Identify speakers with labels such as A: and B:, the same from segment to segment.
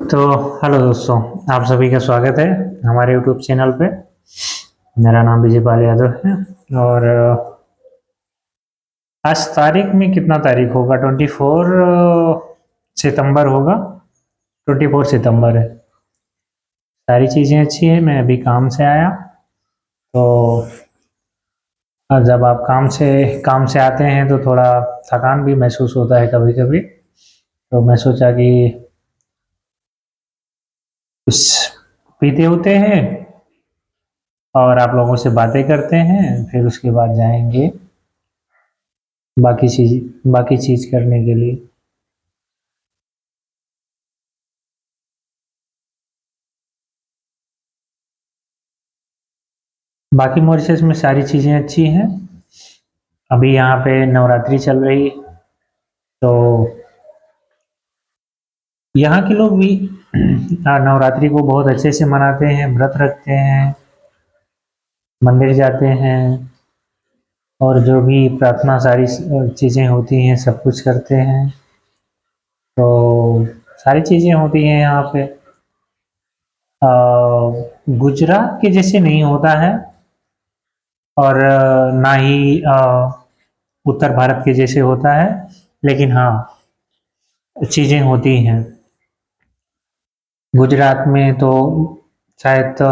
A: तो हेलो दोस्तों, आप सभी का स्वागत है हमारे यूट्यूब चैनल पे। मेरा नाम विजय पाल यादव है और आज तारीख में कितना तारीख होगा? 24 सितंबर होगा। 24 सितंबर है। सारी चीज़ें अच्छी है। मैं अभी काम से आया तो जब आप काम से आते हैं तो थोड़ा थकान भी महसूस होता है कभी कभी। तो मैं सोचा कि कुछ पीते होते हैं और आप लोगों से बातें करते हैं, फिर उसके बाद जाएंगे बाकी चीज़ करने के लिए। बाकी मॉरिशस में सारी चीज़ें अच्छी हैं। अभी यहाँ पे नवरात्रि चल रही है तो यहाँ के लोग भी नवरात्रि को बहुत अच्छे से मनाते हैं, व्रत रखते हैं, मंदिर जाते हैं और जो भी प्रार्थना सारी चीज़ें होती हैं सब कुछ करते हैं। तो सारी चीज़ें होती हैं यहाँ पे। अ, गुजरात के जैसे नहीं होता है और ना ही उत्तर भारत के जैसे होता है, लेकिन हाँ चीज़ें होती हैं। गुजरात में तो शायद तो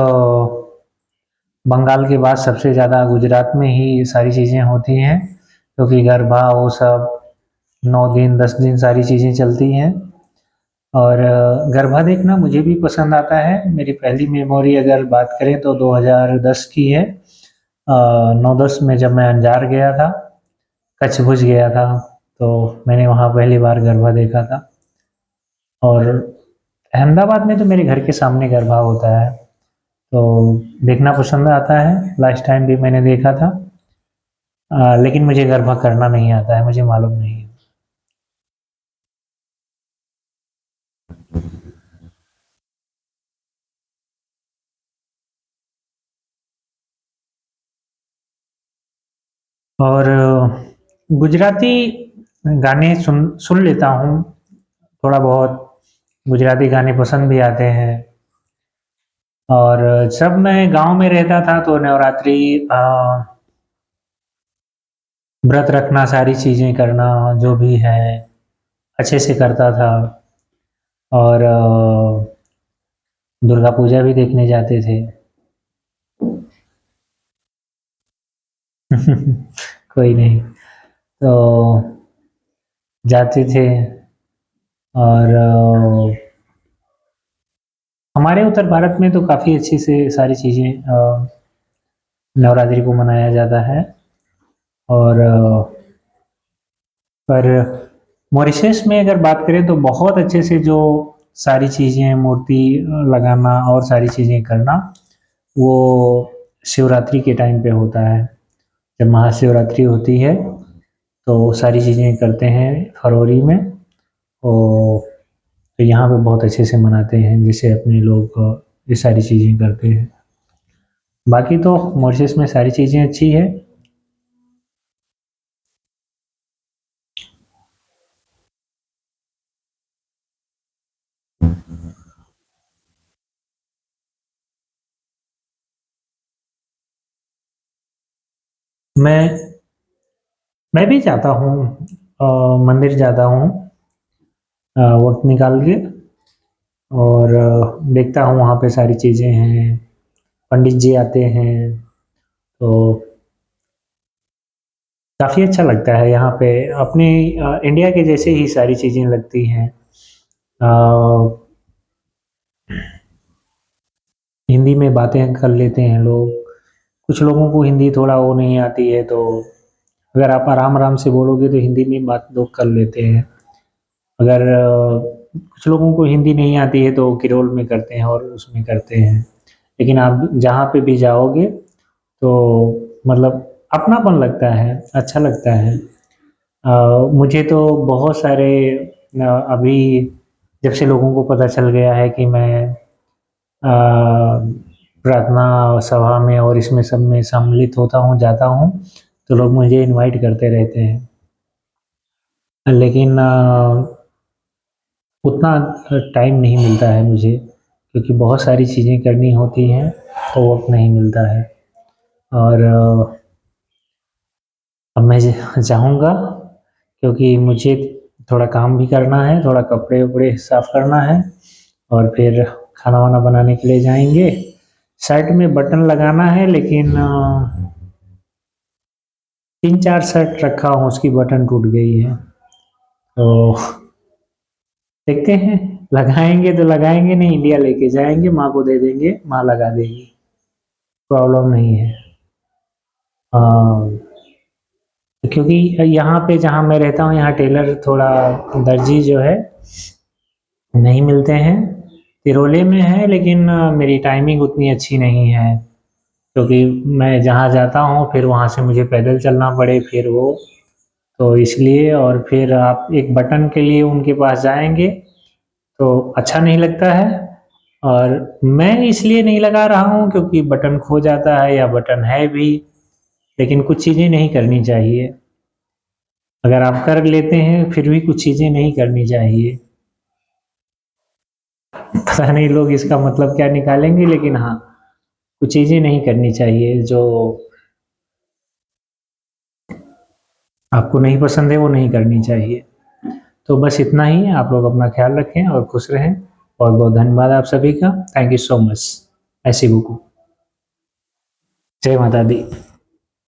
A: बंगाल के बाद सबसे ज़्यादा गुजरात में ही ये सारी चीज़ें होती हैं, क्योंकि गरबा वो सब 9 दिन 10 दिन सारी चीज़ें चलती हैं। और गरबा देखना मुझे भी पसंद आता है। मेरी पहली मेमोरी अगर बात करें तो 2010 की है। 9-10 में जब मैं अंजार गया था, कच्छ भुज गया था, तो मैंने वहाँ पहली बार गरबा देखा था। और अहमदाबाद में तो मेरे घर के सामने गरबा होता है तो देखना पसंद आता है। लास्ट टाइम भी मैंने देखा था। लेकिन मुझे गरबा करना नहीं आता है, मुझे मालूम नहीं है। और गुजराती गाने सुन सुन लेता हूँ थोड़ा बहुत। गुजराती गाने पसंद भी आते हैं। और जब मैं गांव में रहता था तो नवरात्रि व्रत रखना, सारी चीज़ें करना जो भी है अच्छे से करता था। और दुर्गा पूजा भी देखने जाते थे। कोई नहीं। तो जाते थे। और हमारे उत्तर भारत में तो काफ़ी अच्छी से सारी चीज़ें नवरात्रि को मनाया जाता है। और पर मॉरिशस में अगर बात करें तो बहुत अच्छे से जो सारी चीज़ें मूर्ति लगाना और सारी चीज़ें करना, वो शिवरात्रि के टाइम पे होता है। जब महाशिवरात्रि होती है तो सारी चीज़ें करते हैं फरवरी में। और तो यहाँ पे बहुत अच्छे से मनाते हैं, जैसे अपने लोग ये सारी चीज़ें करते हैं। बाकी तो मॉरिशस में सारी चीज़ें अच्छी है। मैं मैं भी जाता हूँ, मंदिर जाता हूँ वक्त निकाल के। और देखता हूँ वहाँ पे सारी चीज़ें हैं, पंडित जी आते हैं तो काफ़ी अच्छा लगता है यहाँ पे। अपने इंडिया के जैसे ही सारी चीज़ें लगती हैं। अ, हिंदी में बातें कर लेते हैं लोग। कुछ लोगों को हिंदी थोड़ा वो नहीं आती है, तो अगर आप आराम आराम से बोलोगे तो हिंदी में बात लोग कर लेते हैं। अगर कुछ लोगों को हिंदी नहीं आती है तो किरोल में करते हैं और उसमें करते हैं। लेकिन आप जहाँ पे भी जाओगे तो मतलब अपनापन लगता है, अच्छा लगता है। मुझे तो बहुत सारे अभी जब से लोगों को पता चल गया है कि मैं प्रार्थना सभा में और इसमें सब में सम्मिलित होता हूँ, जाता हूँ, तो लोग मुझे इनवाइट करते रहते हैं। लेकिन उतना टाइम नहीं मिलता है मुझे, क्योंकि बहुत सारी चीज़ें करनी होती हैं तो वक़्त नहीं मिलता है। और अब मैं जाऊँगा, क्योंकि मुझे थोड़ा काम भी करना है, थोड़ा कपड़े-वपड़े साफ़ करना है और फिर खाना-वाना बनाने के लिए जाएँगे। शर्ट में बटन लगाना है, लेकिन 3-4 शर्ट रखा हूँ, उसकी बटन टूट गई है। तो देखते हैं, लगाएँगे तो लगाएँगे, नहीं इंडिया लेके जाएँगे, माँ को दे देंगे, माँ लगा देगी, प्रॉब्लम नहीं है। हाँ, क्योंकि यहाँ पे जहाँ मैं रहता हूँ, यहाँ टेलर थोड़ा दर्जी जो है नहीं मिलते हैं। तिरोले में है, लेकिन मेरी टाइमिंग उतनी अच्छी नहीं है, क्योंकि मैं जहाँ जाता हूँ फिर वहाँ से मुझे पैदल चलना पड़े फिर वो, तो इसलिए। और फिर आप एक बटन के लिए उनके पास जाएँगे तो अच्छा नहीं लगता है, और मैं इसलिए नहीं लगा रहा हूँ क्योंकि बटन खो जाता है या बटन है भी, लेकिन कुछ चीज़ें नहीं करनी चाहिए। अगर आप कर लेते हैं फिर भी कुछ चीज़ें नहीं करनी चाहिए। पता नहीं लोग इसका मतलब क्या निकालेंगे, लेकिन हाँ, कुछ चीज़ें नहीं करनी चाहिए जो आपको नहीं पसंद है वो नहीं करनी चाहिए। तो बस इतना ही है, आप लोग अपना ख्याल रखें और खुश रहें। बहुत-बहुत धन्यवाद आप सभी का। Thank you so much. merci beaucoup। जय माता दी।